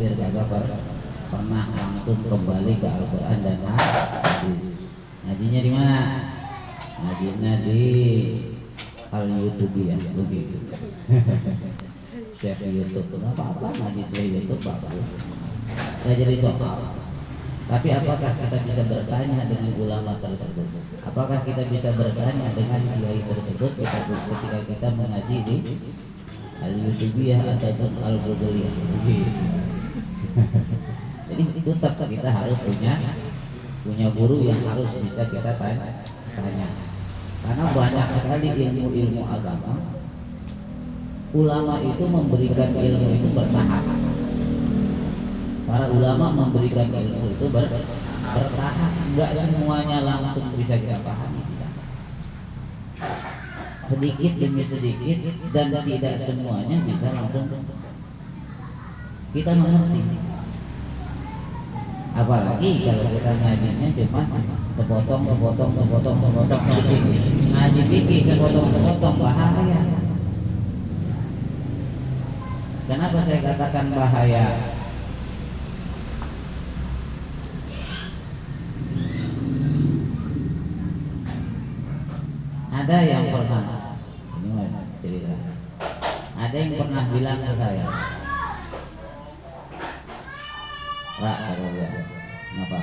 hampir kagak pernah langsung kembali ke Al-Quran dan hadis. Ngajinya di mana? Ngajinya di YouTube ya, begitu. Chef YouTube, nggak apa-apa ngaji chef YouTube bagus. Nggak jadi soal. Tapi apakah kita bisa bertanya dengan ulama tersebut? Apakah kita bisa bertanya dengan kiai tersebut ketika kita mengaji di Al-Yutubiyah ataupun Al-Buduliyah? Jadi tetap kita harus punya guru yang harus bisa kita tanya. Karena banyak sekali ilmu-ilmu agama, ulama itu memberikan ilmu itu bertahap. Para ulama memberikan ilmu itu bertahap, enggak semuanya langsung bisa kita pahami. Sedikit demi sedikit, dan tidak semuanya bisa langsung kita mengerti. Apalagi kalau kita ngajinya cuma sepotong ngaji fikih sepotong bahaya. Kenapa saya katakan bahaya? Ada yang pernah, ini mau cerita. Ada yang pernah bilang ke saya, Pak, kata dia, kenapa?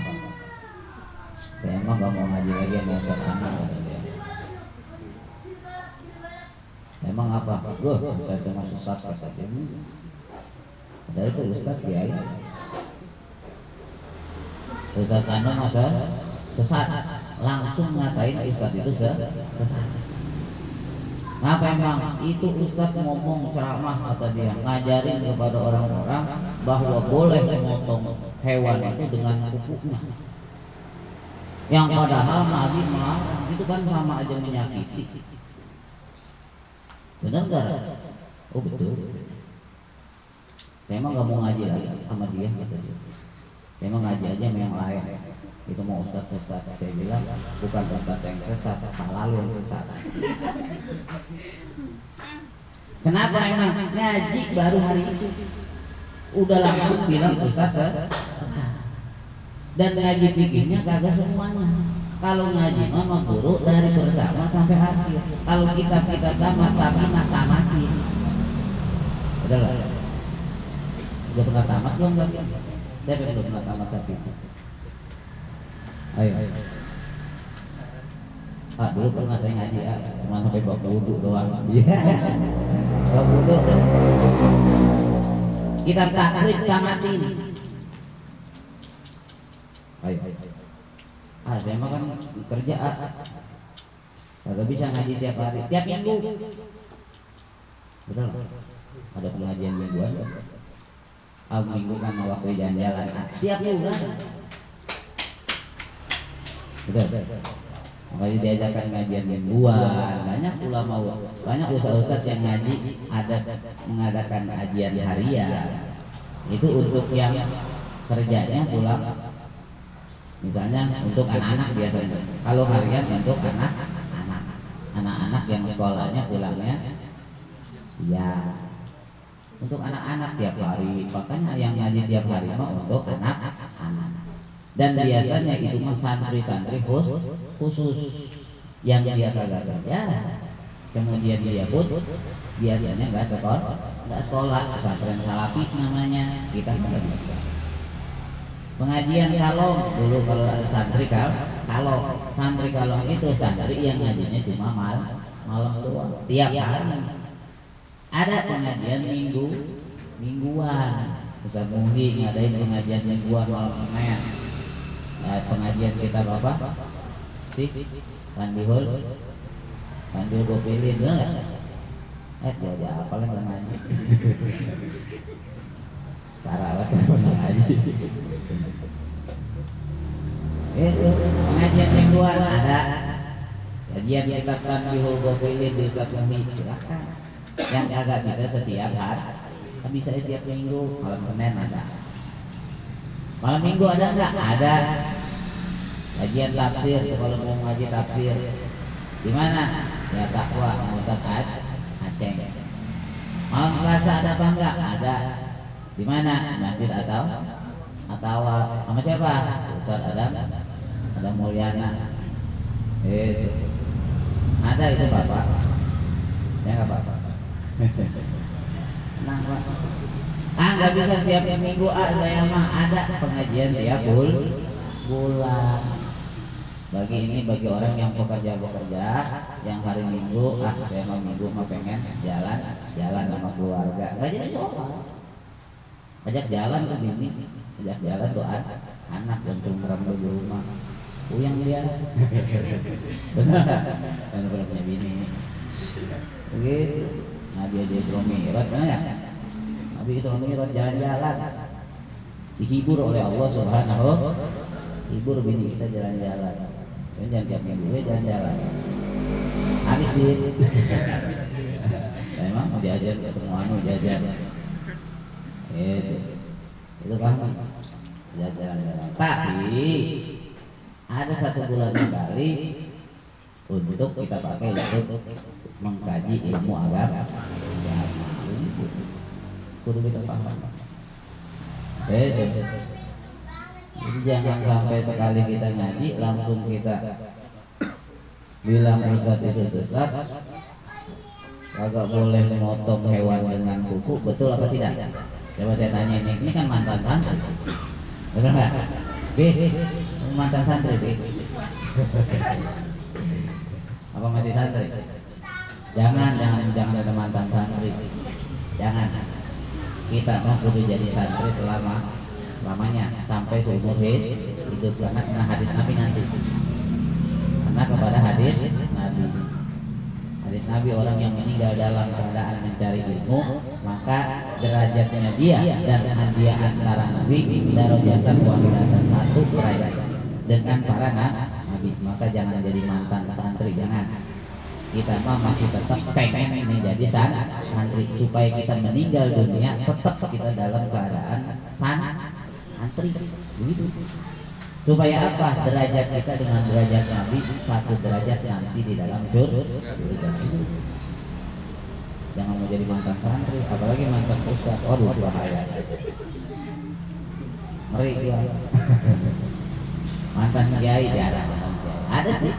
Saya emang gak mau ngaji lagi sama Ustaz Anwar, kata dia. Emang apa? Saya cuma sesat, kata dia. Padahal itu Ustaz Kiai. Ustaz Anwar masa sesat, langsung ngatain Ustaz itu sesat. Ngapa emang? Itu Ustaz ngomong ceramah, kata dia, ngajarin kepada orang-orang bahwa boleh memotong hewan itu dengan kukunya. Yang padahal Nabi melarang, itu kan sama aja menyakiti. Benar gak? Oh betul. Saya emang gak mau ngaji lagi sama dia, kata dia. Saya emang ngaji aja sama yang lain. Itu mau Ustaz sesat. Saya bilang bukan Ustaz yang sesat, halal yang sesat. Kenapa emang? Ngaji baru hari itu udah langsung bilang Ustaz sesat. Dan ngaji fikihnya kagak semuanya. Kalau ngaji mama guru dari pertama sampai akhir. Kalau kitab-kitab tamat Safinah tamati. Udah lah. Udah pernah tamat belum? Saya belum pernah tamat Safinah. Ayo. Pak, dulu pernah saya ngaji ya, cuma sampai bawa wudhu doang. Bawa wudhu. Kita takrib tamatin. Ayo. Saya mah kan kerja. Kagak bisa ngaji tiap hari, tiap minggu. Betul. Ada pengajian mingguan. Minggu kan waktu jalan-jalan. Tiap bulan. Betul. Makanya diajarkan ngajian mingguan. Banyak ulama, banyak ustaz-ustaz yang ngaji ada mengadakan kajian harian. Itu untuk yang kerjanya pulang. Misalnya untuk anak-anak biasanya. Kalau harian untuk anak-anak yang sekolahnya pulangnya siang. Untuk anak-anak tiap hari. Makanya yang ngaji tiap hari mah untuk anak-anak. Dan biasanya itu mah santri-santri khusus yang dia kagak kerja, kemudian dia biasanya nggak sekolah, pesantren salafi namanya, kita nggak bisa. Pengajian kalong dulu kalau ada santri kalau santri kalong itu santri yang ngajinya cuma malam doang. Tiap hari ada pengajian mingguan. Ustaz Muhyi ngadain pengajian mingguan malam Senin. Pengajian kita apa? Pandihul gue pilih, bener nggak? Dia aja apalah namanya. Tarawat ngaji. Itu pengajian mingguan ada. Kajian kita Pandihul gue pilih di Ustaz Muhyi, silakan. Yang agak bisa setiap hari, bisa setiap minggu. Malam Senin ada. Malam minggu ada nggak? Ada. Kajian tafsir, kalau mau ngaji tafsir di mana? Ya Takwa, Ustaz Aceh. Malam Selasa ada apa enggak? Ada. Di mana? Masjid atau sama siapa? Ustaz Adam Mulyana. Itu. Ada itu Bapak. Ya nggak Bapak. Tenang Pak. Nggak bisa setiap minggu. Saya mah ada pengajian tiap bulan. Bagi orang yang bekerja, yang hari Minggu, saya mau Minggu mah pengen jalan sama keluarga. Nggak jadi sholat. Ajak jalan tuh bini, ajak jalan tuh anak dan tungkram di rumah. Uyang dia. Benar kan punya bini. Begitu. Nabi aja Isra Mi'raj, benar nggak? Nabi Isra Mi'raj jalan-jalan. Dihibur oleh Allah Subhanahu. Hibur bini kita jalan-jalan. Jangan tiap minggu jalan-jalan. Habis duit. Memang mau diajar ketemu jajan. Itu paham. Jalan-jalan. Tapi ada satu bulan sekali untuk kita pakai untuk mengkaji ilmu agama. Kudu kita paham. Jadi jangan sampai sekali kita ngaji langsung kita bilang Ustaz itu sesat. Agak boleh memotong hewan dengan kuku, betul apa tidak? Coba saya tanya ini kan mantan santri, betul nggak? Mantan santri, apa masih santri? Jangan ada mantan santri, jangan. Kita mau kudu jadi santri lamanya sampai seumur hidup, karena hadis Nabi nanti, karena kepada hadis Nabi orang yang meninggal dalam keadaan mencari ilmu, maka derajatnya dia dan dia antara Nabi darajatan wahidatan, satu derajat dengan para Nabi. Maka jangan jadi mantan santri, jangan. Kita masih tetap pengen menjadi santri supaya kita meninggal dunia tetap kita dalam keadaan santri, begitu. Supaya apa? Derajat kita dengan derajat Nabi satu derajat nanti di dalam surga. Jangan mau jadi mantan santri, apalagi mantan ustaz. Waduh, bahaya. Ngeri dia. Mantan kiai jarang. Ada sih.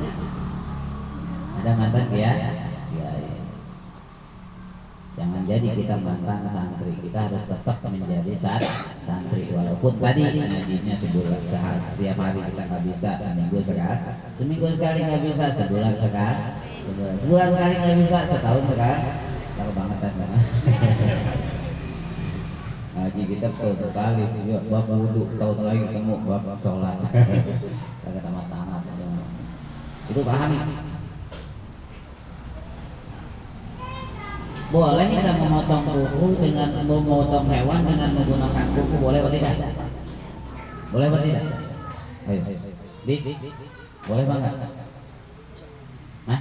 Ada mantan kiai. Jangan jadi kita mantan santri, kita harus tetap menjadi santri. Walaupun tadi ngajinya sebulan setiap hari kita nggak bisa, seminggu sekali nggak bisa, sebulan sekali nggak bisa, setahun sekali. Tahu banget kan? Ngaji kita tahun sekali, bab wudhu, tahun lagi ketemu bab sholat, kagak tamat. Itu pahami. Boleh kita memotong kuku dengan memotong hewan dengan menggunakan kuku, boleh atau tidak? Boleh atau tidak? Ayo. Boleh banget. Hah?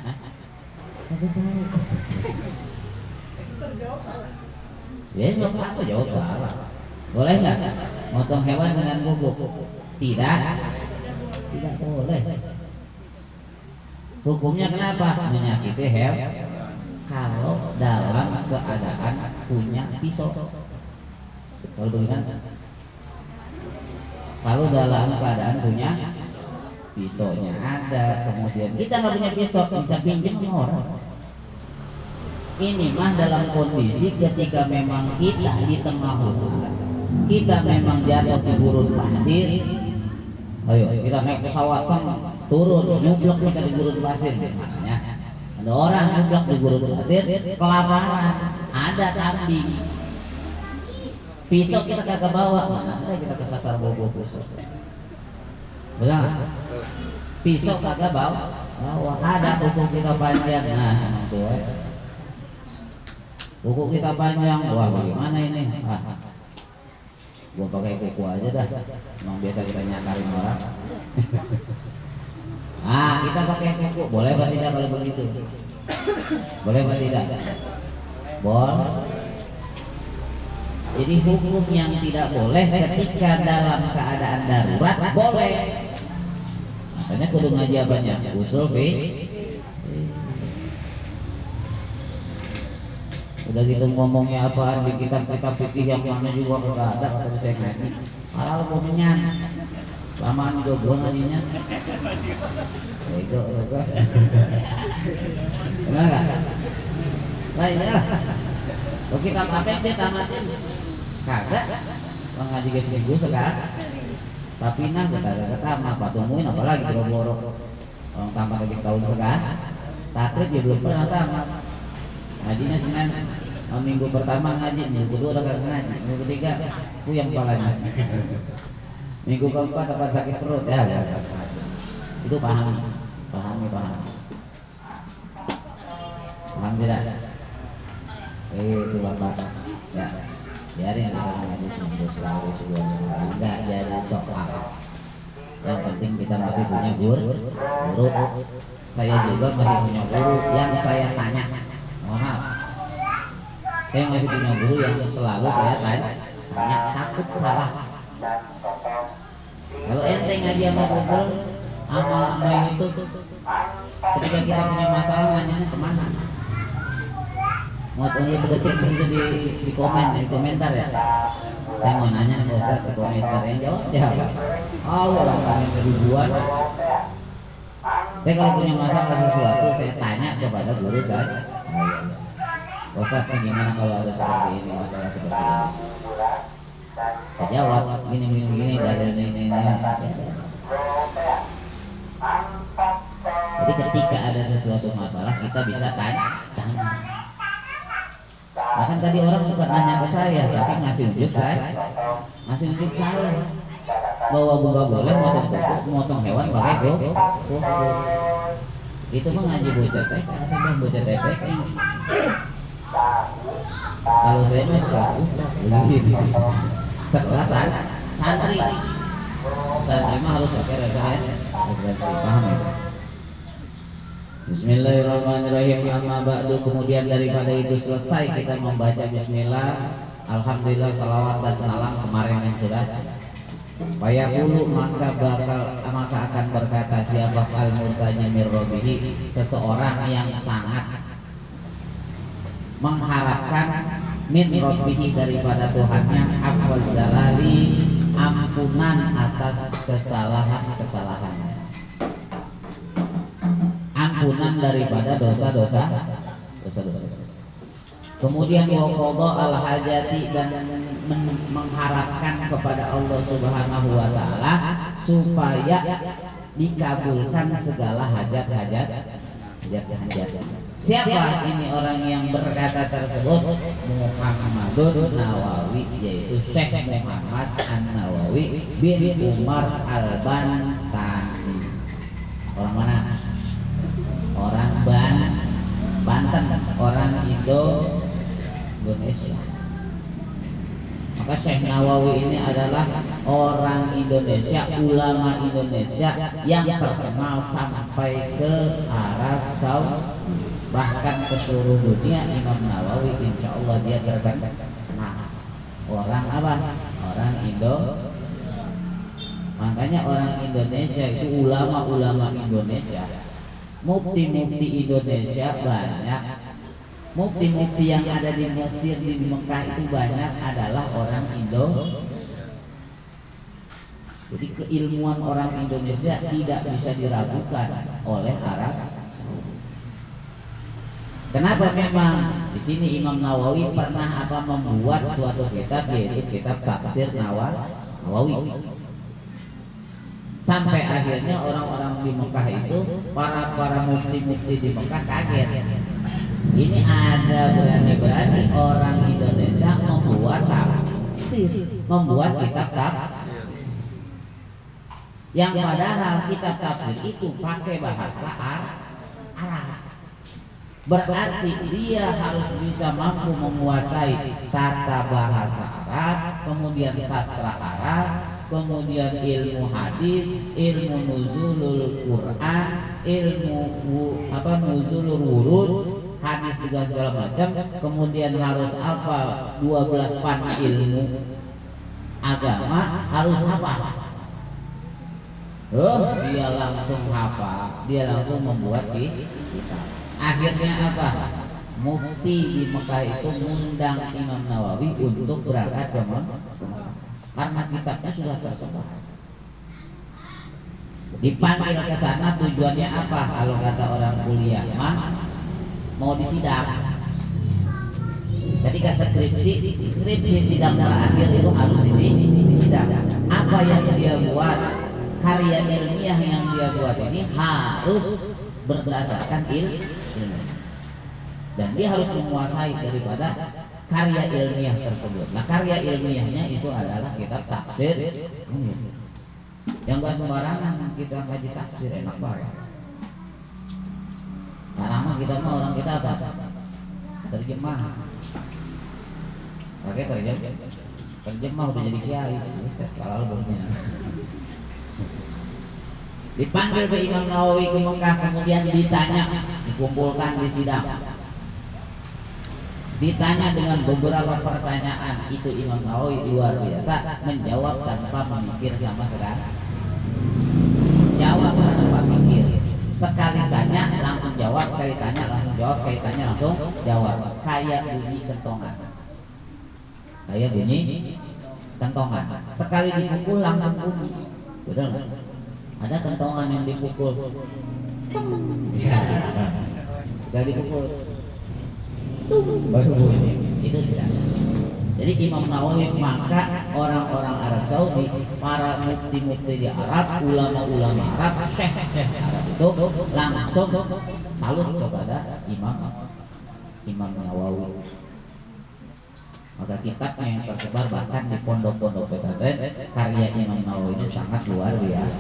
Ya nggak apa-apa, jawab salah. Boleh nggak motong hewan dengan kuku? Tidak boleh. Hukumnya kenapa? Menyakiti hewan. Kalau dalam keadaan punya pisau. Kalau bagaimana? Kalau dalam keadaan punya pisaunya ada, kemudian kita nggak punya pisau, bisa pinjam sama orang. Ini mah dalam kondisi ketika memang kita di tengah hutan, kita memang jatuh di gurun pasir. Ayo kita naik pesawat turun, nyublok kita di gurun pasir. Makanya ada orang nyeblak di gurun pasir, kelaparan, ada kambing, pisau kita kagak bawa, mana kita kesasar bawa pisau. Benar? Pisau kagak bawa, ada kuku kita panjang, nah sesuai. Kuku kita panjang, wah bagaimana ini? Gua pakai kuku aja dah, emang biasa kita nyakarin orang. Kita pakai kuku, boleh apa tidak kalau begitu? Boleh apa tidak? Boleh. Jadi hukum yang tidak boleh ketika dalam keadaan darurat boleh. Makanya kudu ngaji apanya? Usul Udah gitu ngomongnya apaan di kitab-kitab fikih yang mana juga enggak ada kata saya ngaji. Malah ngomongnya lamaan juga gua ngajinya. Itu apa? Benar enggak? Nah inilah. Oh kitab apa yang dia tamatin? Kagak. Ngaji ke seminggu sekarang. Tapi nah kagak tamat, apa tungguin apalagi boro-boro. Orang tamat lagi setahun sekarang. Takrib dia belum pernah tamat. Ngajinya Senin, minggu pertama ngaji, minggu kedua udah kagak ngaji, minggu ketiga puyeng kepalanya, minggu keempat apa sakit perut ya. Itu paham tidak? Itu bapak ya, biarin kita ngaji seminggu sekali sebulan enggak jadi soal. Yang penting kita masih punya guru. Saya juga masih punya guru yang saya tanya. Mohon maaf, saya masih punya guru yang selalu saya tanya takut salah. Kalau ente ngaji sama Google sama YouTube, ketika kita punya masalah nanyanya kemana? Mau tunggu detik di situ di komentar ya. Saya mau nanya nih Ustaz di komentar, yang jawab. Oh orang komen ribuan. Saya kalau punya masalah sesuatu saya tanya kepada guru saya. Ustaz gimana kalau ada seperti ini, masalah seperti ini? Saya jawab gini dari ini. Jadi ketika ada sesuatu masalah kita bisa tanya. Bahkan tadi orang bukan nanya ke saya, tapi ngasih unjuk saya bahwa bunga boleh motong hewan pakai go. Itu mah ngaji bocah teh, saya bocah teh. Kalau saya mah sekelas sekelas santri mah harus pakai referensi, paham ya? Bismillahirrahmanirrahim. Amma ba'du, kemudian daripada itu selesai kita membaca bismillah, alhamdulillah, salawat dan salam kemarin yang sudah. Fayaqulu, maka akan berkata siapa al-murtanya mir rabbihi, seseorang yang sangat mengharapkan min rabbihi daripada Tuhannya, afwaz zalali, ampunan atas kesalahannya, ampunan daripada dosa-dosa. Kemudian waqadha al-hajati, dan mengharapkan kepada Allah Subhanahu wa taala supaya dikabulkan segala hajat-hajat. Siapa ini orang yang berkata tersebut? Muhammadun Nawawi, yaitu Syekh Muhammad An-Nawawi bin Umar Al-Bantani. Orang mana? Orang Banten, orang Indonesia. Maka Syekh Nawawi ini adalah orang Indonesia, ulama Indonesia yang terkenal sampai ke Arab Saudi, bahkan ke seluruh dunia. Imam Nawawi insya Allah dia terkenal. Orang apa? Orang Indo. Makanya orang Indonesia itu ulama-ulama Indonesia, mufti-mufti Indonesia banyak. Mufti-mufti yang ada di Mesir, di Mekah itu banyak adalah orang Indo. Jadi keilmuan orang Indonesia tidak bisa diragukan oleh Arab. Kenapa? Memang di sini Imam Nawawi pernah membuat suatu kitab, yaitu kitab Tafsir Nawawi. Sampai akhirnya orang-orang di Mekah itu, para mufti-mufti di Mekah kaget. Ini ada berani-berani orang Indonesia membuat tafsir, membuat kitab tafsir, yang padahal kitab tafsir itu pakai bahasa Arab. Berarti dia harus bisa mampu menguasai tata bahasa Arab, kemudian sastra Arab, kemudian ilmu hadis, ilmu nuzulul Quran, ilmu nuzulul wurud, hadis dengan segala macam, kemudian harus 12 pan ilmu agama harus hafal. Dia langsung hafal, dia langsung membuat kitab. Akhirnya Mufti di Mekah itu mengundang Imam Nawawi untuk berangkat ke Mekah karena kitabnya sudah tersebar. Dipanggil ke sana tujuannya apa? Kalau kata orang kuliah mah mau disidang. Ketika skripsi sidang terakhir itu harus disidang. Apa yang dia buat, karya ilmiah yang dia buat ini harus berdasarkan ilmu, dan dia harus menguasai daripada karya ilmiah tersebut. Nah, karya ilmiahnya itu adalah kitab tafsir. Yang gak sembarangan kita ngaji tafsir, enak banget. Karena kita mah orang kita apa? Terjemah. Oke, terjemah udah jadi kiai. Kalau belumnya. Dipanggil ke Imam Nawawi ke Mekah, kemudian ditanya, dikumpulkan di sidang. Ditanya dengan beberapa pertanyaan, itu Imam Nawawi luar biasa menjawab tanpa memikir sama sekali. Jawab tanpa mikir. Sekali tanya langsung jawab, sekali tanya langsung jawab, sekali tanya langsung jawab. Kayak bunyi kentongan. Kayak bunyi kentongan. Sekali dipukul langsung bunyi. Betul nggak? Ada kentongan yang dipukul. Sekali dipukul. Baru bunyi. Itu tidak. Jadi Imam Nawawi, maka orang-orang Arab Saudi, para mufti-mufti di Arab, ulama-ulama Arab, syekh-syekh Arab itu langsung salut kepada Imam Nawawi. Maka kitabnya yang tersebar bahkan di pondok-pondok pesantren, karya Imam Nawawi ini sangat luar biasa.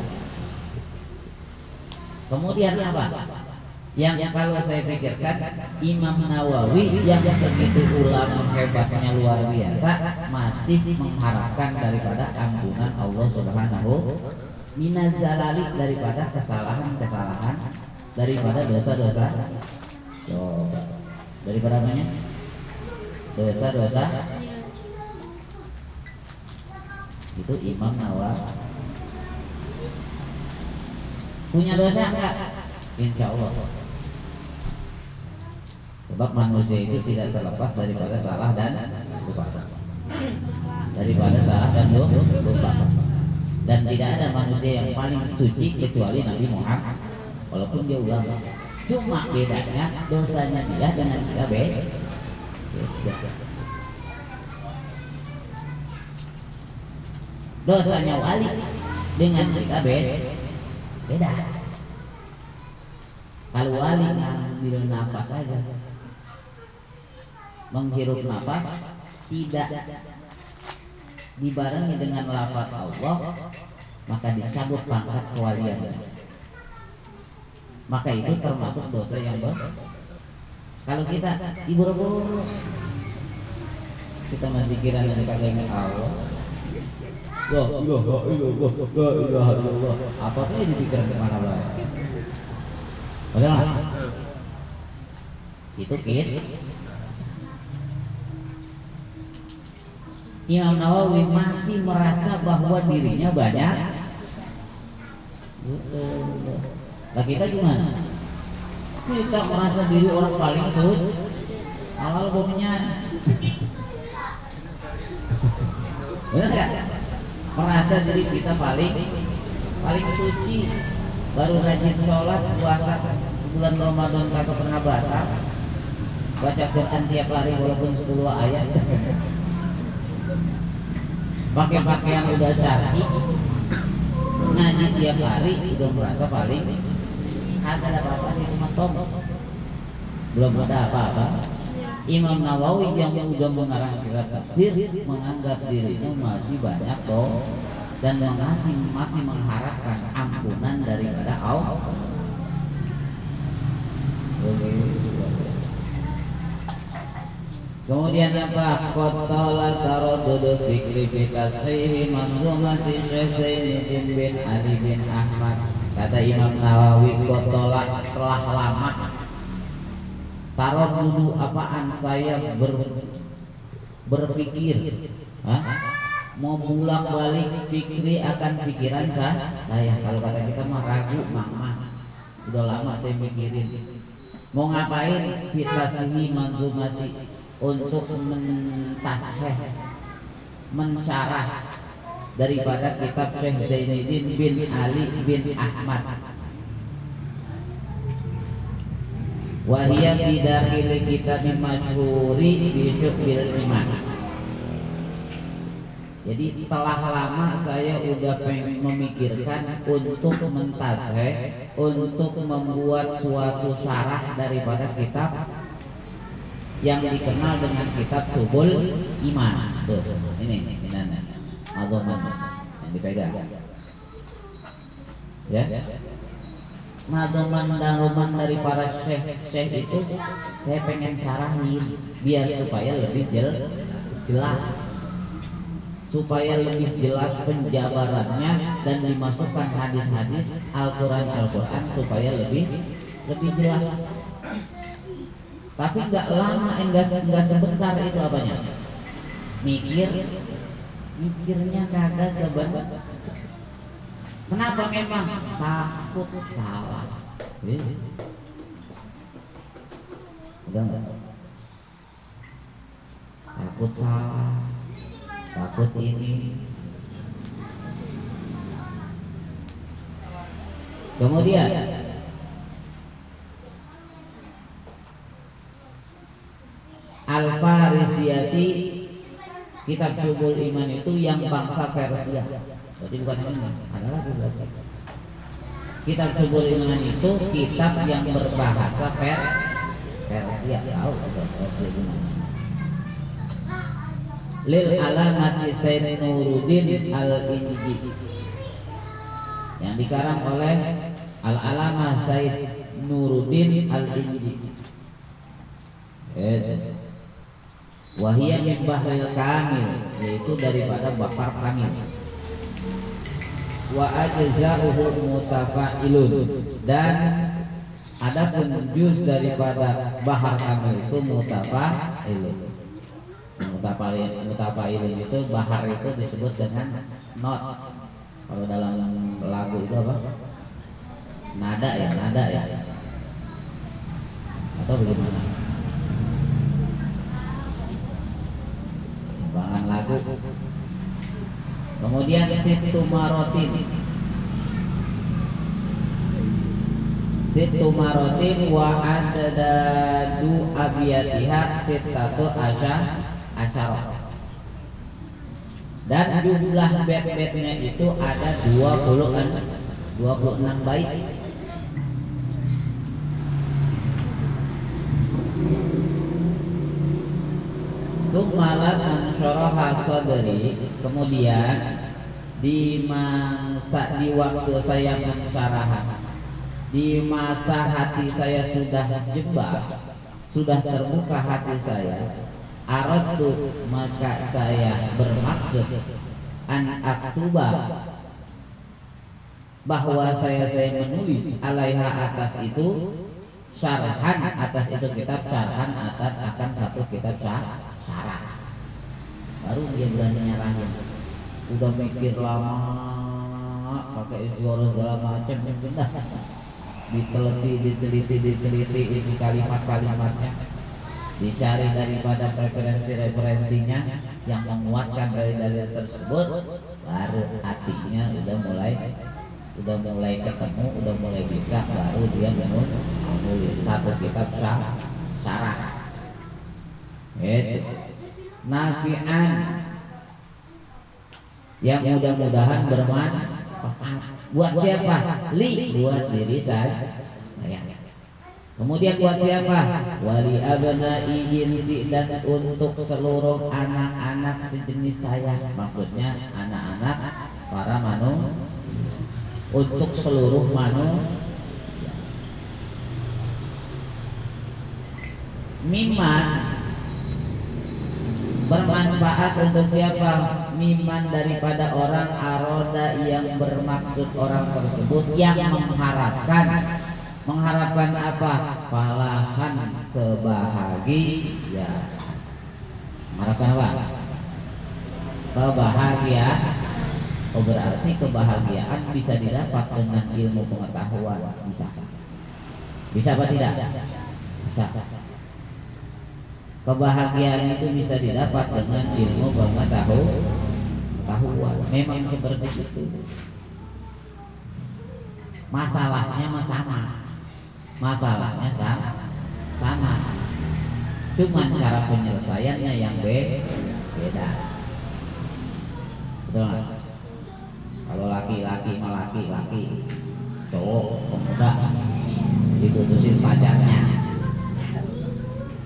Kemudian apa? Yang kalau saya pikirkan, Imam Nawawi yang segitu ulama hebatnya luar biasa masih mengharapkan daripada ampunan Allah Subhanahu minazalali, daripada kesalahan-kesalahan, daripada dosa-dosa, daripada namanya dosa-dosa. Itu Imam Nawawi punya dosa enggak? Insya Allah. Sebab manusia itu tidak terlepas daripada salah dan lupa. Daripada salah dan lupa. Dan tidak ada manusia yang paling suci kecuali Nabi Muhammad. Walaupun dia ulama, cuma bedanya dosanya dia dengan kita beda. Dosanya wali dengan kita beda. Kalau wali ngambil nafas saja, menghirup nafas tidak dibarengi dengan lafaz Allah, maka dicabut pangkat kewaliannya. Maka itu termasuk dosa yang besar. Kalau kita diburu-buru, kita masih kira nanti kagak ingat Allah. La ilaha illallah. Apa tuh yang dipikirkan kemana mana? Betul nggak? Itu Imam Nawawi masih merasa bahwa dirinya banyak. Nah, kita gimana? Kita merasa diri orang paling suci. Awal bomnya. Benar nggak? Merasa diri kita paling suci. Baru rajin sholat, puasa bulan Ramadan kagak pernah batal, baca Quran tiap hari walaupun 10 ayat, pakai pakaian udah syar'i, ngaji tiap hari, udah merasa paling kagak ada apa-apa di rumah tom, belum ada apa-apa. Imam Nawawi yang udah mengarang kitab tafsir menganggap dirinya masih banyak toh, dan masih mengharapkan ampunan daripada Allah. Kemudian apa? Qatala taraddud fikri fi tashihi manzumati Syekh Zainuddin bin Ali bin Ahmad. Kata Imam Nawawi, qatala telah lama. Taraddud apaan? Saya berpikir, mau bolak-balik fikri akan pikiran saya. Kalau kata kita mah ragu, udah lama saya mikirin. Mau ngapain? Fitasihi manzumati, untuk mentasheh, mensyarah daripada kitab Syekh Zainuddin bin Ali bin Ahmad. Wahia bidakhil kitab masyhuri bi syu'bil iman. Jadi telah lama saya udah memikirkan untuk mentasheh, untuk membuat suatu syarah daripada kitab yang dikenal dengan kitab Subul Iman. Tuh, ini Azoman yang dipegang. Ya. Nadoman dari para syekh itu saya pengen syarahin biar supaya lebih jelas, supaya lebih jelas penjabarannya dan dimasukkan hadis-hadis Al-Quran supaya lebih jelas. Tapi nggak lama, enggak sebentar itu apanya? Mikirnya kagak sebentar. Kenapa? Memang takut salah. Udah enggak? Takut salah, takut ini. Kemudian Al-Farisiyati, kitab Syubul Iman itu yang bangsa Persia. Berarti bukan ini, ada lagi berarti. Kitab Syubul Iman itu kitab yang berbahasa Persia. Tahu Persia gimana? Lil alamati Sayyid Nuruddin al-Inji, yang dikarang oleh Al-Alamah Sayyid Nuruddin al-Inji. Wahia min bahril kamil, yaitu daripada Bahar Kamil. Wa ajza'uhu mutafa'ilun, dan adapun juz daripada Bahar Kamil itu mutafa'ilun. Mutafa'ilun itu bahar itu disebut dengan not. Kalau dalam lagu itu apa? Nada ya. Atau bagaimana? Timbangan lagu. Kemudian Sittu marotin wa adadu abiyatiha sittatu asyara, dan jumlah bait-baitnya itu ada 26 bait. Summalat ansyaraha sadri, kemudian di waktu saya mensyarah, di masa hati saya sudah jebak, sudah terbuka hati saya, aradtu, maka saya bermaksud an aktuba, bahwa saya menulis alaiha, atas itu syarhan, atas itu kitab syarhan, akan satu kitab syarah. Baru dia berani nyarahin. Udah mikir lama, pakai istighfar segala macam, diteliti ini kalimat-kalimatnya, dicari daripada referensinya yang menguatkan dari dalil tersebut, baru hatinya udah mulai ketemu, udah mulai bisa, baru dia menulis satu kitab syarah. Nafi'an, yang mudah-mudahan bermanfaat. Buat siapa? Buat diri saya. Kemudian buat siapa? Wali abna'i jinsi, dan untuk seluruh anak-anak sejenis saya. Maksudnya anak-anak para manusia, untuk seluruh manusia. Miman, bermanfaat untuk siapa? Miman, daripada orang aroda, yang bermaksud orang tersebut, yang mengharapkan apa? Falahan, kebahagiaan. Mengharapkan apa? Kebahagiaan. Oh, berarti kebahagiaan bisa didapat dengan ilmu pengetahuan. Bisa apa tidak? Bisa. Kebahagiaan itu bisa didapat dengan ilmu pengetahuan. Memang seperti itu. Masalahnya sama. Masalahnya sama. Cuman cara penyelesaiannya yang beda. Betul nggak? Kalau laki-laki sama laki-laki, cowok pemuda diputusin pacarnya.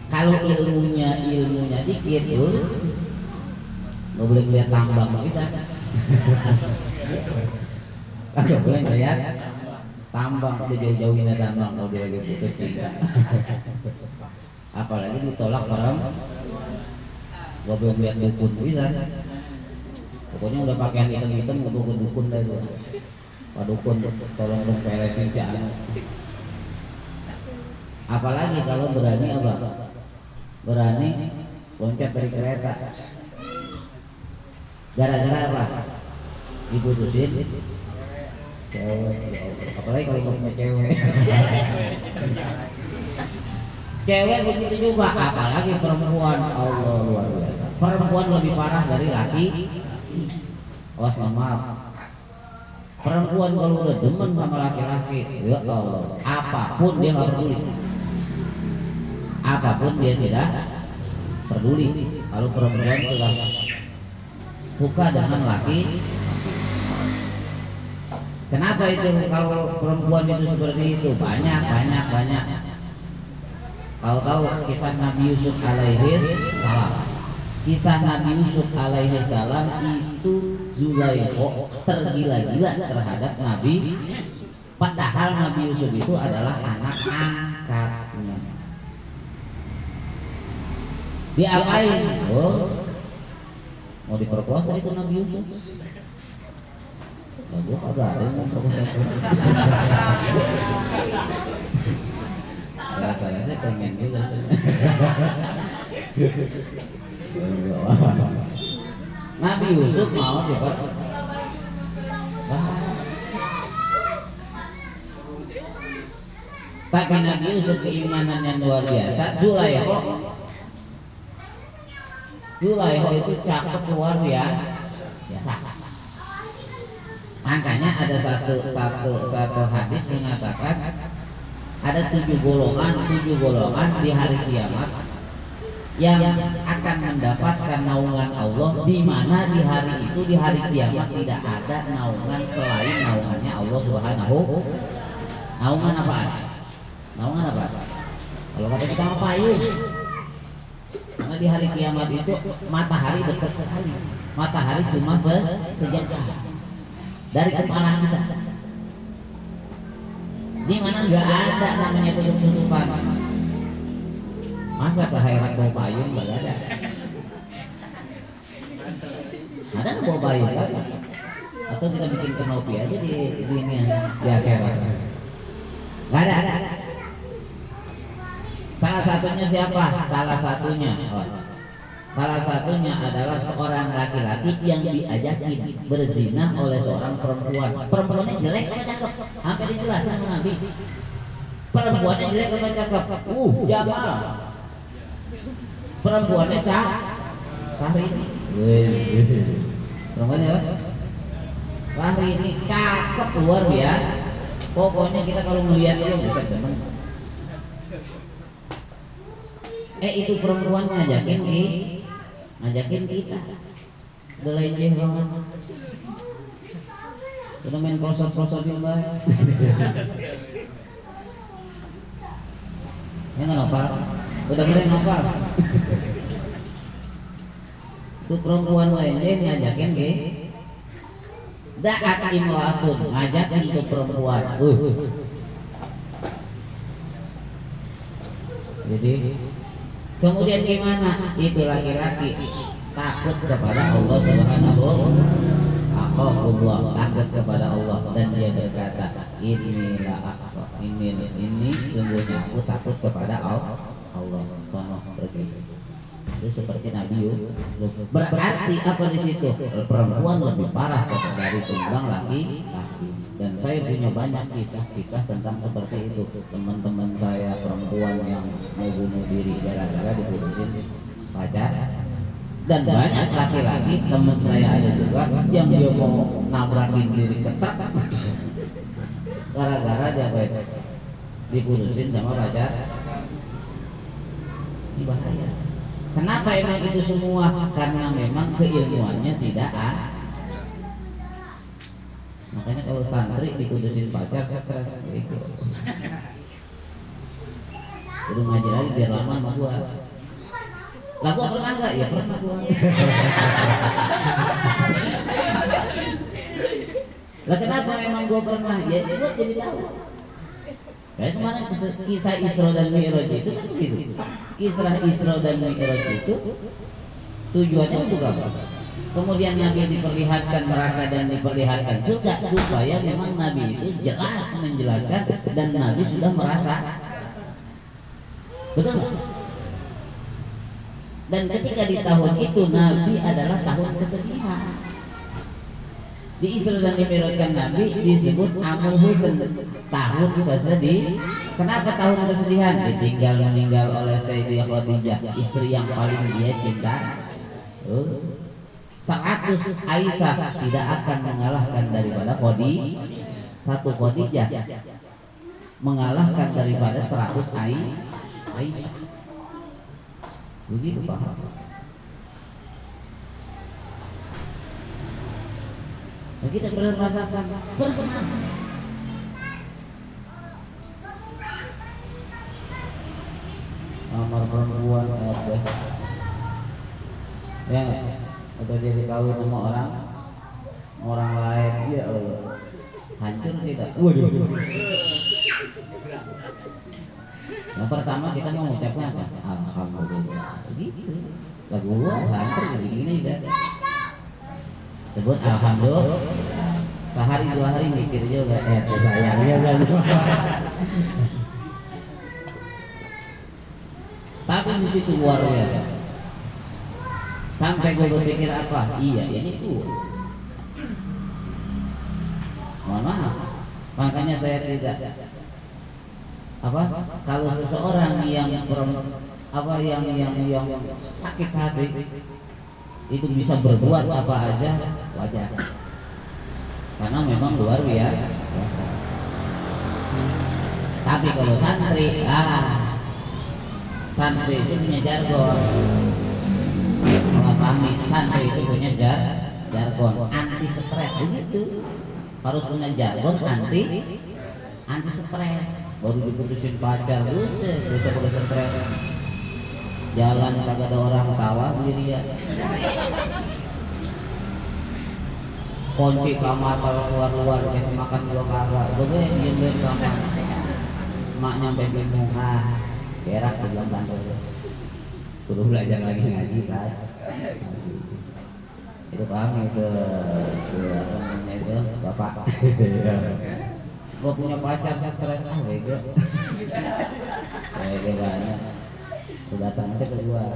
Kalau ilmunya dikit, terus nggak boleh lihat tambang, nggak bisa. Nggak boleh lihat tambang, jauh-jauhin tambang kalau dia lagi putus cinta. Apalagi ditolak orang, nggak boleh lihat dukun, bisa. Pokoknya udah pakaian hitam-hitam udah ke dukun dah itu. Pak dukun tolong dong peletin si anu. Apalagi kalau berani apa? Berani loncat dari kereta. Gara-gara apa? Diputusin cewek. Apalagi kalau punya cewek. Cewek begitu juga, apalagi perempuan. Allah luar biasa. Perempuan lebih parah dari laki. Awas, maaf. Perempuan kalau udah demen sama laki-laki, ya Allah, apapun dia nggak peduli. Apapun dia tidak peduli. Kalau perempuan sudah suka dengan laki. Kenapa itu? Kalau perempuan itu seperti itu banyak. Tahu kisah Nabi Yusuf alaihi salam. Kisah Nabi Yusuf alaihi salam itu Zulaikha tergila-gila terhadap Nabi, padahal Nabi Yusuf itu adalah anak angkatnya. Diapain? Oh, mau diperkosa itu Nabi Yusuf. Nah, gue kagak ada yang mau perkosa. Rasanya pengen juga. Nabi Yusuf mau diperkosa. Tapi Nabi Yusuf keimanan yang luar biasa. Zulaikha itu cakep luar biasa. Makanya ada satu hadis mengatakan ada 7 golongan di hari kiamat yang akan mendapatkan naungan Allah, di mana di hari itu, di hari kiamat tidak ada naungan selain naungannya Allah Subhanahu. Naungan apa? Kalau kata kita mah payung. Karena di hari kiamat itu matahari dekat sekali. Matahari cuma sejengkal dari kepala kita. Di mana nggak ada namanya tutup-tutupan. Masa ke akhirat bawa payung nggak ada? Ada nggak bawa payung kan? Atau kita bikin kanopi aja di ini di akhirat? Nggak ada. Salah satunya siapa? Salah satunya adalah seorang laki-laki yang diajakin berzina oleh seorang perempuan. Perempuannya jelek apa cakep? Sampai dijelasin sama Nabi. Perempuannya jelek apa cakep? Jamal. Perempuannya Syahrini. Perempuannya apa? Syahrini cakep luar biasa. Pokoknya kita kalau melihat dia bisa demen. Itu perempuan ngajakin kita. Udah lenjeh banget. Sudah main prosot-prosot juga. Ya nggak nopal. Udah keren nopal. Itu perempuan lenjeh ngajakin da'at imra'atun, ngajakin itu perempuan. Jadi kemudian gimana? Itu laki-laki takut kepada Allah Subhanahu wa ta'ala, takut kepada Allah, dan dia berkata, ini sungguhnya aku takut kepada Allah. Sono pergi. Itu seperti Nabi Yusuf. Berarti apa di situ? Perempuan lebih parah dari tunggang laki-laki. Dan saya punya banyak kisah-kisah tentang seperti itu. Teman-teman saya perempuan yang mau bunuh diri gara-gara diputusin pacar. Dan banyak laki-laki teman saya ada juga yang dia mau nabrakin diri ketat gara-gara dia diputusin sama pacar. Ini bahaya. Kenapa emang itu semua? Karena memang keilmuannya tidak ada. Makanya kalau santri diputusin pacar stres itu. Udah ngaji lagi biar lama sama gua. Lah gua pernah enggak? Ya pernah gua. Lah kenapa memang gua pernah? Ya gua jadi tahu. Kayak kemarin kisah Isra dan Mi'raj itu kan begitu. Kisah Isra dan Mi'raj itu tujuannya untuk apa? Kemudian Nabi diperlihatkan neraka dan diperlihatkan surga supaya memang Nabi itu jelas menjelaskan dan Nabi sudah merasa. Betul nggak? Dan ketika di tahun itu Nabi adalah tahun kesedihan. Di Isra dan Mi'rajkan Nabi disebut Amul Huzn, tahun kesedihan. Kenapa tahun kesedihan? Ditinggal meninggal oleh Sayyidah Khadijah, istri yang paling dia cinta. 100 Aisyah tidak akan mengalahkan daripada satu Khadijah mengalahkan daripada 100 Aisyah. Begitu paham. Nah, kita pernah merasakan pernah. Amar perempuan ya atau dia dikawin sama orang lain, ya Allah, hancur tidak? Waduh. Yang pertama kita mau mengucapkan apa? Alhamdulillah. Gitu. Lagu gua santri begini dah. Sebut alhamdulillah. Sehari 2 hari mikir juga sayangnya kan. Tapi di situ luar biasa. Sampai gue berpikir apa? Iya, ini tuh. Mohon maaf. Makanya saya tidak kalau seseorang yang sakit hati itu bisa berbuat apa aja wajar. Karena memang luar biasa. Tapi kalau santri itu punya jargon. Kami santri itu punya jargon anti stres begitu. Harus punya jargon anti stres. Baru diputusin pacar, bisa stres. Jalan kagak ada orang tawa sendirian. Kunci kamar kalau keluar kayak makan 2 kagak. Udah diem di kamar. Mak nyampe bingung, berak di dalam kantor. Kudu belajar lagi ngaji kan. Itu paham itu itu bapak. Gua punya pacar stres bego. Bego banget. Udah datang aja ke gua.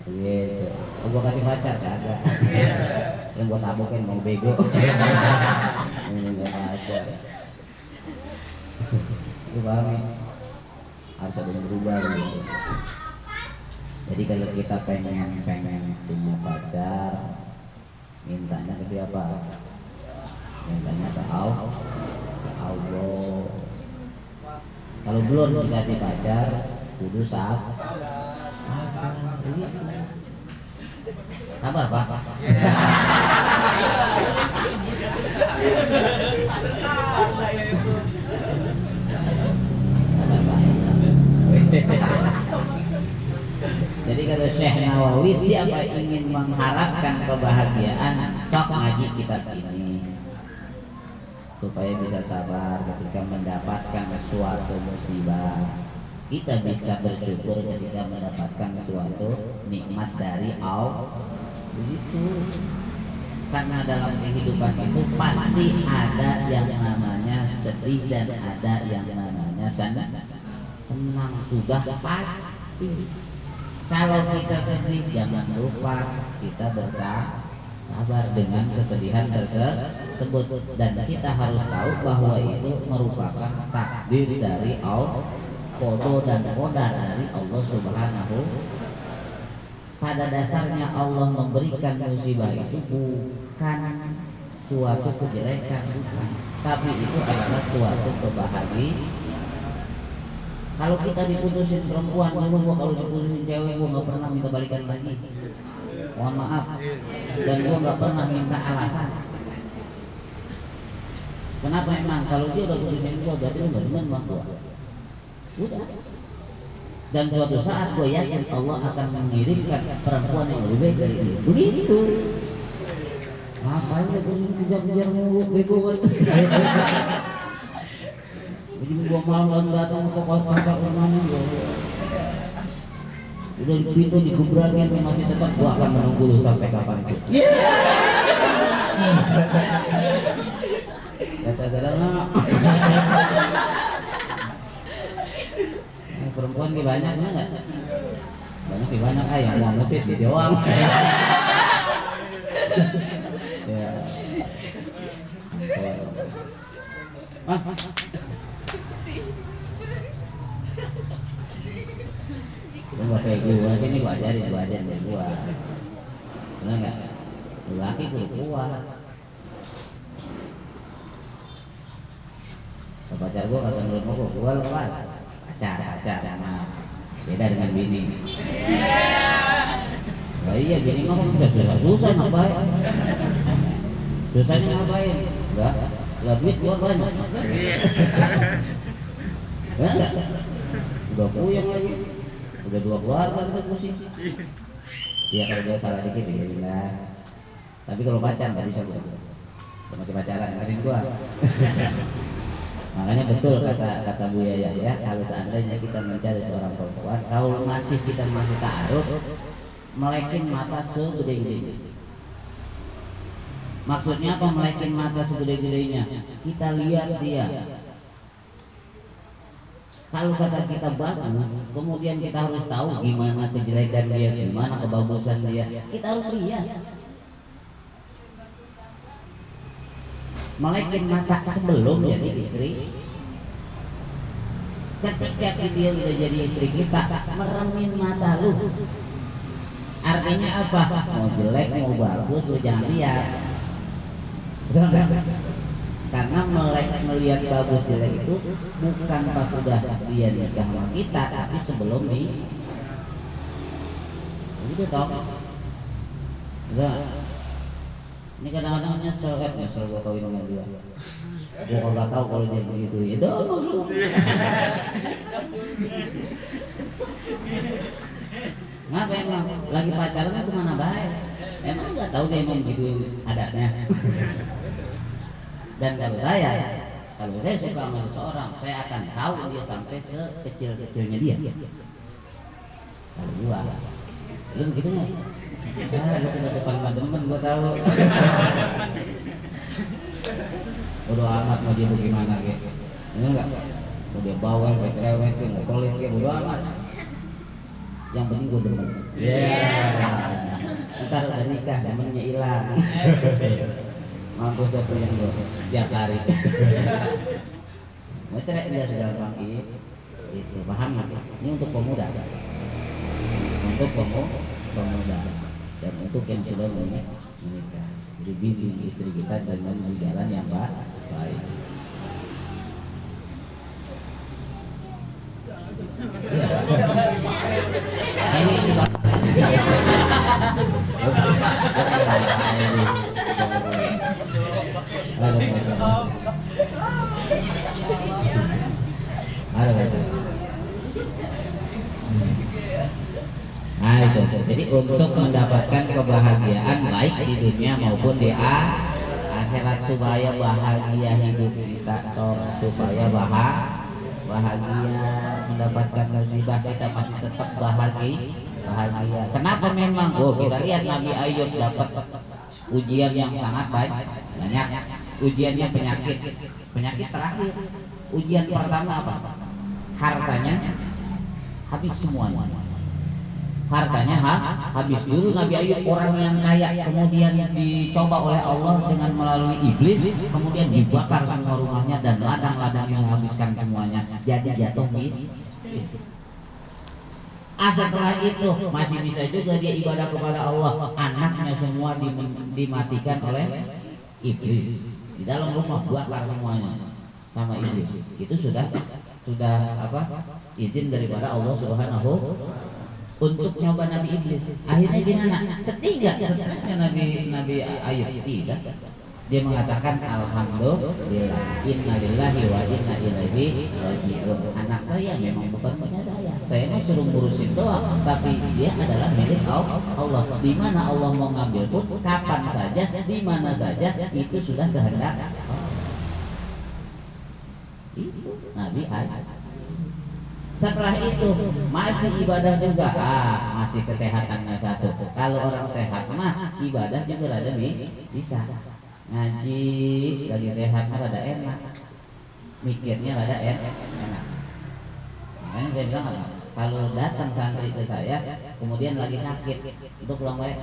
Gitu. Gua kasih pacar kagak. Yang gua tabokin mau bego. Ini enggak pacar. Itu paham. Harus ada yang berubah gitu. Jadi kalau kita pengen punya pacar, mintanya ke siapa? Mintanya ke Allah. Kalau belum dikasih pacar, kudu sabar. Sabar Pak. Jadi kata Syekh Nawawi, siapa ingin mengharapkan kebahagiaan, sok ngaji kitab ini supaya bisa sabar ketika mendapatkan suatu musibah. Kita bisa bersyukur ketika mendapatkan suatu nikmat dari Allah. Begitu. Karena dalam kehidupan itu pasti ada yang namanya sedih dan ada yang namanya senang, sudah pasti. Kalau kita sedih, jangan lupa kita bersabar dengan kesedihan tersebut. tersebut, dan kita harus tahu bahwa itu merupakan takdir dari Allah, qada dan qadar dari Allah Subhanahu. Pada dasarnya Allah memberikan musibah itu bukan suatu kejelekan, bukan, tapi itu adalah suatu kebahagiaan. Kalau kita diputusin perempuan, gua kalau diputusin cewek gua nggak pernah minta balikan lagi. Mohon maaf, dan gua nggak pernah minta alasan. Kenapa emang? Kalau dia udah putusin gua berarti lu nggak demen sama gua. Udah. Dan suatu saat gue yakin Allah akan mengirimkan perempuan yang lebih baik dari ini. Begitu. Ngapain lu kejar-kejar mulu bego banget. Jadi gua malam datang ke kos-kosan rumahnya gua. Udah di pintu digebrakin masih tetap gua akan menunggu lu sampai kapanpun. Kata-kata perempuan di banyaknya enggak? Banyak di banyak yang mau masjid di doang. Ya. Lu gak kayak gua, sini gua ajarin dari gua. Bener gak? Laki tuh kuat. Pacar gua kagak ngeliat mau gua lepas. Pacar sama beda dengan bini. Oh iya, bini mah kan udah susah ngapain? Susahnya ngapain? Enggak duit gua banyak. Enggak. Udah puyeng lagi. Udah 2 keluarga kita pusing. Iya kalau dia salah dikit ya bilang. Tapi kalau pacar nggak bisa gua. Masih pacaran, dengerin gua. Makanya betul kata Bu Yaya ya, kalau seandainya kita mencari seorang perempuan, kalau kita masih ta'aruf, melekin mata segede-gedenya. Maksudnya apa melekin mata segede-gedenya? Kita lihat dia. Kalau kata kita bagus, kemudian kita harus tahu gimana kejelekan dia, gimana kebagusan dia. Kita harus lihat. Melekin mata sebelum jadi istri. Ketika dia udah jadi istri kita, meremin mata lu. Artinya apa? Mau jelek mau bagus lu jangan lihat. Betul nggak? Karena melihat bagus jelek itu bukan pas sudah dia nikah sama kita, tapi sebelum nih. Gitu toh. Ini kadang-kadang nyesel gua kawin sama dia. Gua nggak tahu kalau dia begitu. Ya dong lu. Ngapa emang lagi pacaran itu mana baik? Emang nggak tahu dia emang begitu adatnya. Dan kalau saya suka sama seseorang, saya akan tahu dia sampai sekecil-kecilnya dia. Kalau gua, lu begitu nggak? Lu kena depan teman gua tahu. Bodo amat mau dia bagaimana gitu. Ini enggak? Mau dia bawel, cerewet, mau pelit, bodo amat. Yang penting gua demen. Ntar udah nikah, demennya hilang. Mampus tuh yang gua tiap hari. Mau cerai dia sudah bangkit. Itu paham nggak? Ini untuk pemuda. Untuk pemuda. Dan untuk yang sudah menikah, jadi bimbing istri kita dengan di jalan yang baik. Ini nah itu. Jadi untuk mendapatkan kebahagiaan baik di dunia maupun di akhirat, supaya bahagia hidup kita, supaya bahagia mendapatkan musibah kita masih tetap bahagia. Kenapa memang? Kita lihat Nabi Ayub dapat ujian yang sangat banyak. Ujiannya penyakit terakhir. Ujian pertama apa? Hartanya habis semuanya. hartanya habis. Dulu Nabi Ayub orang yang kaya, kemudian dicoba oleh Allah dengan melalui iblis, kemudian dibakar semua rumahnya dan ladang-ladang yang menghabiskan semuanya, jadi jatuh miskin. Setelah itu masih bisa juga dia ibadah kepada Allah, anaknya semua dimatikan oleh iblis di dalam rumah, bakar semuanya sama iblis. Itu sudah apa, izin daripada Allah Subhanahu untuk nyoba Nabi Iblis. Akhirnya gimana? Sedih nggak stresnya Nabi Ayub? Tidak. Dia mengatakan alhamdulillah, innalillahi wa inna ilaihi raji'un. Anak saya memang bukan punya saya mau suruh ngurusin doang, tapi dia adalah milik Allah. Di mana Allah mau ngambil pun, kapan saja, di mana saja, itu sudah kehendak. Itu Nabi Ayub. Setelah itu masih ibadah juga, masih kesehatannya satu. Kalau orang sehat mah ibadah juga rada bisa. Ngaji lagi sehat rada enak, mikirnya rada enak. Makanya saya bilang apa? Kalau datang santri ke saya kemudian lagi sakit, itu pulang baik.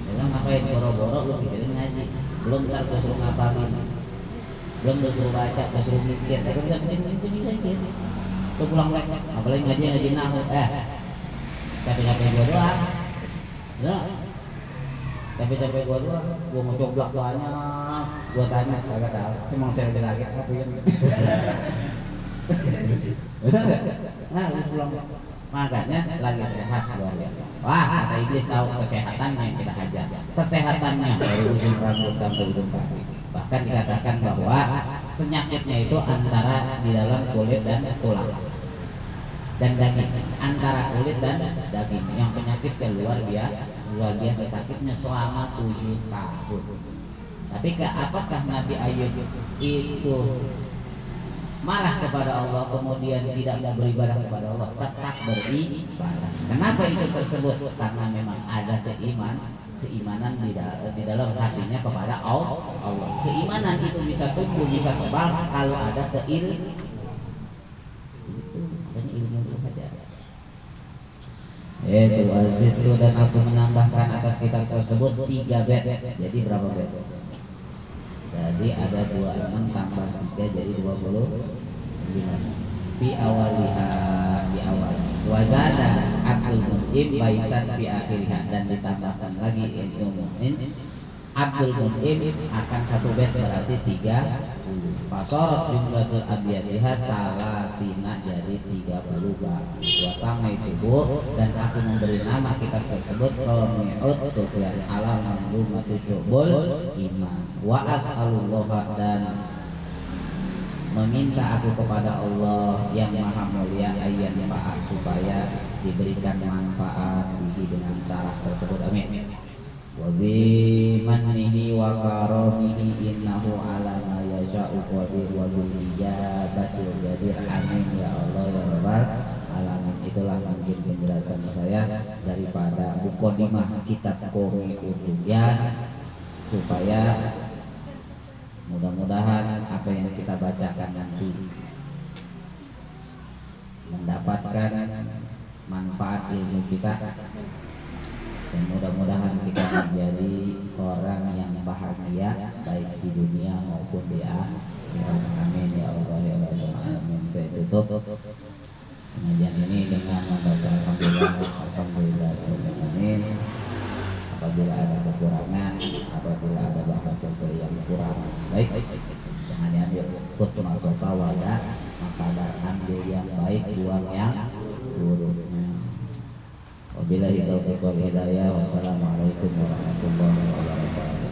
Dia bilang ngapain boro-boro lu pikirin ngaji, belum ntar gue suruh ngapalin, belum gue suruh baca, gue suruh mikir. Saya bisa mikir, tuh pulang baik. Apalagi ngaji nahu, capek-capek gue doang, capek-capek gue doang. Gue mau coblak banyak, gue tanya kagak tahu. Emang saya lagi apa ya? Nah, pulang. Makanya lagi sehat luar biasa. Wah, kata iblis tahu kesehatannya yang kita hajar. Kesehatannya dari ujung rambut sampai ujung kaki. Bahkan dikatakan bahwa penyakitnya itu antara di dalam kulit dan tulang dan daging, antara kulit dan daging. Yang penyakit luar biasa sakitnya selama 7 tahun. Tapi apakah Nabi Ayub itu marah kepada Allah kemudian tidak mau beribadah kepada Allah? Tetap beribadah. Kenapa itu tersebut? Karena memang ada keimanan di dalam hatinya kepada Allah. Keimanan itu bisa tumbuh, bisa tebal kalau ada keilmuan. Itu makanya ilmu itu saja. Itu azizu, dan aku menambahkan atas kitab tersebut 3 bait. Jadi berapa bait? Jadi ada 26 tambah 3 jadi 29. Fi awaliha, di awal. Wazada Abdul Mun'im baitan fi akhiriha, dan ditambahkan lagi itu Mu'min Abdul Mun'im akan 1 bait berarti 30. Fasorat jumlatul abiyatiha salatina, jadi 30 bait. Wasama itu, dan aku memberi nama kitab tersebut Qami'ut Tuqyan ala manzumati syubul iman. Wa as'alullah, dan meminta aku kepada Allah yang maha mulia ayat manfaat, supaya diberikan manfaat dengan cara tersebut. Amin. Wa bi mannihi wa karamihi innahu ala ma yasha'u qadir wa bil ijabatil jadir. Amin ya Allah ya rabbal alamin. Itulah mungkin penjelasan saya daripada Muqaddimah kitab Qami'ut Tuqyan, supaya mudah-mudahan apa yang kita bacakan nanti mendapatkan manfaat ilmu kita, dan mudah-mudahan kita menjadi orang yang bahagia baik di dunia maupun di akhirat. Amin ya Allah ya Rabbal alamin. Saya tutup pengajian ini dengan membaca alhamdulillah. Amin. Apabila ada kekurangan, apabila ada bahasa saya yang kurang baik, jangan diambil kutma sofa wala, maka ambil yang baik, buang yang buruknya. Wabillahi taufiq wal hidayah. Wassalamualaikum warahmatullahi wabarakatuh.